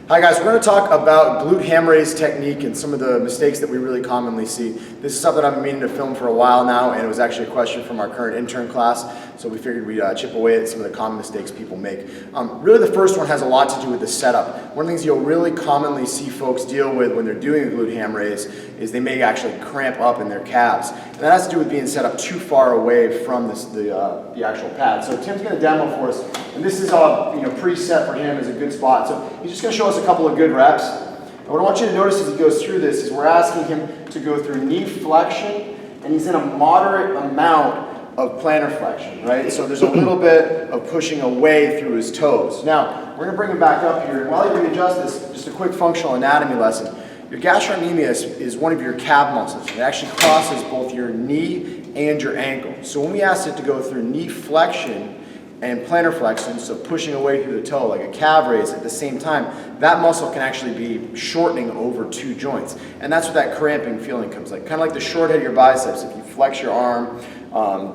Hi guys, we're going to talk about glute ham raise technique and some of the mistakes that we really commonly see. This is something I've been meaning to film for a while now, and it was actually a question from our current intern class, so we figured we'd chip away at some of the common mistakes people make. Really the first one has a lot to do with the setup. One of the things you'll really commonly see folks deal with when they're doing a glute ham raise is they may actually cramp up in their calves. And that has to do with being set up too far away from the actual pad. So Tim's going to demo for us, and this is all preset for him as a good spot. So he's just going to show us a couple of good reps. And what I want you to notice as he goes through this is we're asking him to go through knee flexion, and he's in a moderate amount of plantar flexion, right? So there's a little bit of pushing away through his toes. Now, we're going to bring him back up here, and while you readjust this, just a quick functional anatomy lesson. Your gastrocnemius is one of your calf muscles. It actually crosses both your knee and your ankle. So when we ask it to go through knee flexion and plantar flexion, so pushing away through the toe like a calf raise at the same time, that muscle can actually be shortening over two joints. And that's what that cramping feeling comes like. Kind of like the short head of your biceps. If you flex your arm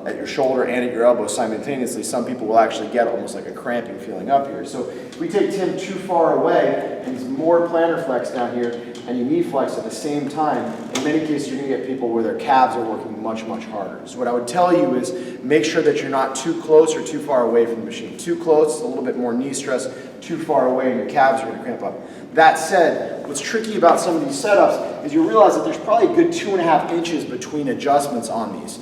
at your shoulder and at your elbow simultaneously, some people will actually get almost like a cramping feeling up here. So if we take Tim too far away and he's more plantar flex down here and you knee flex at the same time, in many cases you're going to get people where their calves are working much, much harder. So what I would tell you is make sure that you're not too close or too far away from the machine. Too close, a little bit more knee stress. Too far away and your calves are going to cramp up. That said, what's tricky about some of these setups is you realize that there's probably a good 2.5 inches between adjustments on these.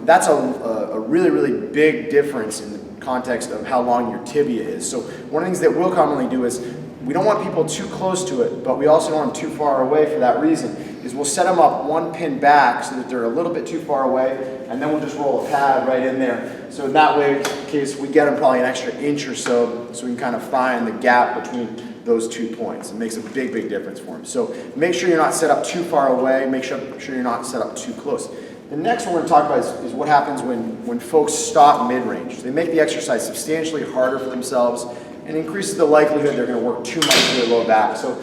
That's a really, really big difference in the context of how long your tibia is. So one of the things that we'll commonly do is we don't want people too close to it, but we also don't want them too far away for that reason, is we'll set them up one pin back so that they're a little bit too far away, and then we'll just roll a pad right in there. So in that way, in case we get them probably an extra inch or so we can kind of find the gap between those 2 points. It makes a big, big difference for them. So make sure you're not set up too far away, make sure you're not set up too close. The next one we're going to talk about is what happens when folks stop mid-range. They make the exercise substantially harder for themselves and increases the likelihood they're going to work too much to their low back. So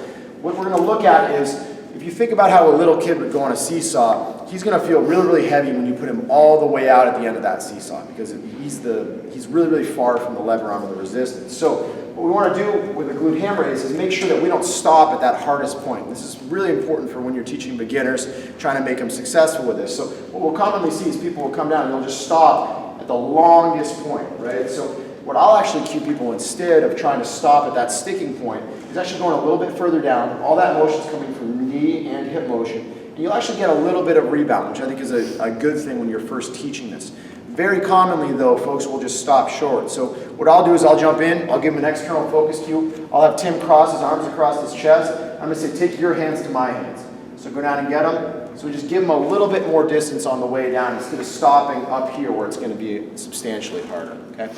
what we're going to look at is, if you think about how a little kid would go on a seesaw, he's going to feel really, really heavy when you put him all the way out at the end of that seesaw because he's really, really far from the lever arm of the resistance. So what we want to do with a glute ham raise is make sure that we don't stop at that hardest point. This is really important for when you're teaching beginners, trying to make them successful with this. So what we'll commonly see is people will come down and they'll just stop at the longest point, right? So what I'll actually cue people instead of trying to stop at that sticking point is actually going a little bit further down. All that motion is coming from knee and hip motion. And you'll actually get a little bit of rebound, which I think is a good thing when you're first teaching this. Very commonly though, folks will just stop short. So what I'll do is I'll jump in, I'll give him an external focus cue, I'll have Tim cross his arms across his chest. I'm going to say, take your hands to my hands. So go down and get him. So we just give him a little bit more distance on the way down instead of stopping up here where it's going to be substantially harder. Okay?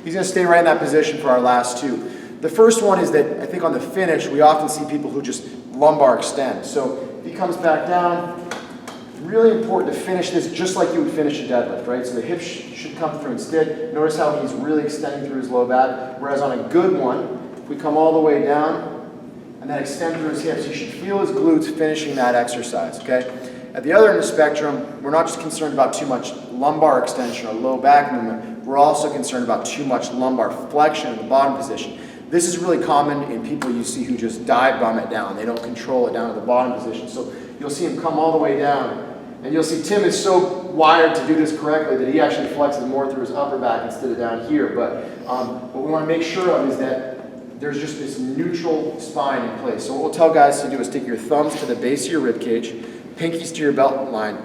He's going to stay right in that position for our last two. The first one is that I think on the finish we often see people who just lumbar extend. So if he comes back down, really important to finish this just like you would finish a deadlift, right? So the hips should come through instead. Notice how he's really extending through his low back. Whereas on a good one, if we come all the way down and then extend through his hips, you should feel his glutes finishing that exercise, okay? At the other end of the spectrum, we're not just concerned about too much lumbar extension or low back movement, we're also concerned about too much lumbar flexion in the bottom position. This is really common in people you see who just dive bomb it down. They don't control it down to the bottom position. So you'll see him come all the way down, and you'll see Tim is so wired to do this correctly that he actually flexes more through his upper back instead of down here. But what we want to make sure of is that there's just this neutral spine in place. So what we'll tell guys to do is take your thumbs to the base of your rib cage, pinkies to your belt line,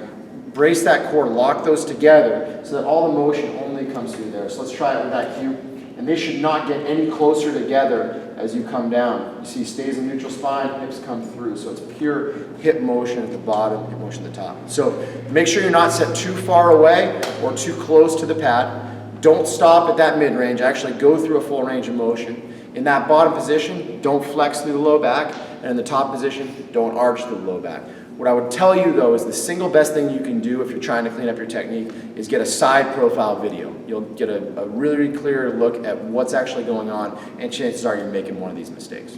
brace that core, lock those together so that all the motion only comes through there. So let's try it with that cue. And they should not get any closer together as you come down. You see, stays in neutral spine, hips come through. So it's pure hip motion at the bottom, hip motion at the top. So make sure you're not set too far away or too close to the pad. Don't stop at that mid-range. Actually go through a full range of motion. In that bottom position, don't flex through the low back. And in the top position, don't arch through the low back. What I would tell you though is the single best thing you can do if you're trying to clean up your technique is get a side profile video. You'll get a really, really clear look at what's actually going on, and chances are you're making one of these mistakes.